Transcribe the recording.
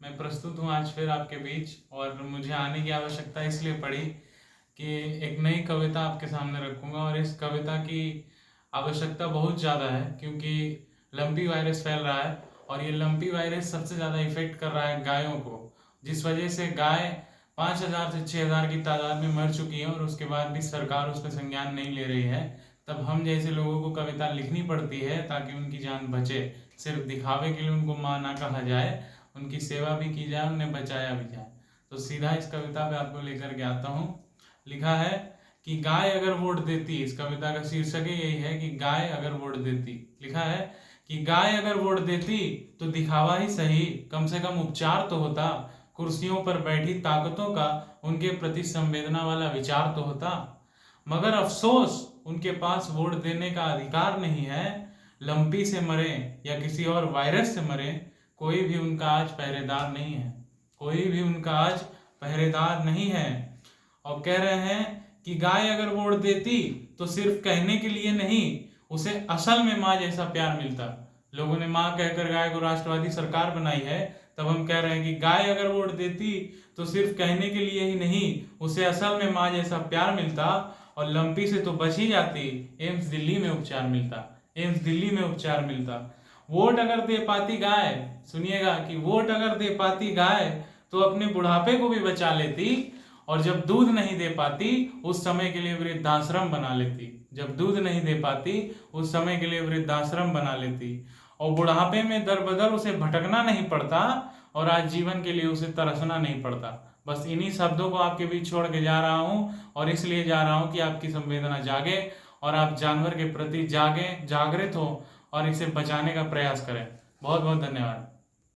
मैं प्रस्तुत हूँ आज फिर आपके बीच। और मुझे आने की आवश्यकता इसलिए पड़ी कि एक नई कविता आपके सामने रखूँगा, और इस कविता की आवश्यकता बहुत ज़्यादा है क्योंकि लंपी वायरस फैल रहा है, और ये लंपी वायरस सबसे ज़्यादा इफेक्ट कर रहा है गायों को, जिस वजह से गाय 5,000 से 6,000 की तादाद में मर चुकी है और उसके बाद भी सरकार उस पर संज्ञान नहीं ले रही है। तब हम जैसे लोगों को कविता लिखनी पड़ती है ताकि उनकी जान बचे। सिर्फ दिखावे के लिए उनको माँ ना कहा जाए, उनकी सेवा भी की जाए, उन्हें बचाया भी जाए। तो सीधा इस कविता पे आपको लेकर के आता हूँ। लिखा है कि गाय अगर वोट देती, इस कविता का शीर्षक ही यही है कि गाय अगर वोट देती। लिखा है कि गाय अगर वोट देती तो दिखावा ही सही, कम से कम उपचार तो होता। कुर्सियों पर बैठी ताकतों का उनके प्रति संवेदना वाला विचार तो होता। मगर अफसोस उनके पास वोट देने का अधिकार नहीं है। लंपी से मरे या किसी और वायरस से मरे, कोई भी उनका आज पहरेदार नहीं है। कोई भी उनका आज पहरेदार नहीं है। और कह रहे हैं कि गाय अगर वोट देती तो सिर्फ कहने के लिए नहीं, उसे असल में माँ जैसा प्यार मिलता। लोगों ने माँ कहकर गाय को राष्ट्रवादी सरकार बनाई है, तब हम कह रहे हैं कि गाय अगर वोट देती तो सिर्फ कहने के लिए ही नहीं, उसे असल में माँ जैसा प्यार मिलता। और लंपी से तो बच ही जाती, एम्स दिल्ली में उपचार मिलता। एम्स दिल्ली में उपचार मिलता। वोट अगर दे पाती गाय, सुनिएगा कि वोट अगर दे पाती गाय तो अपने बुढ़ापे को भी बचा लेती। और जब दूध नहीं दे पाती उस समय के लिए वृद्धाश्रम बना लेती। जब दूध नहीं दे पाती उस समय के लिए वृद्धाश्रम बना लेती। और बुढ़ापे में दर बदर उसे भटकना नहीं पड़ता, और आज जीवन के लिए उसे तरसना नहीं पड़ता। बस इन्हीं शब्दों को आपके बीच छोड़ के जा रहा हूँ, और इसलिए जा रहा हूँ कि आपकी संवेदना जागे और आप जानवर के प्रति जागृत हो और इसे बचाने का प्रयास करें। बहुत बहुत धन्यवाद।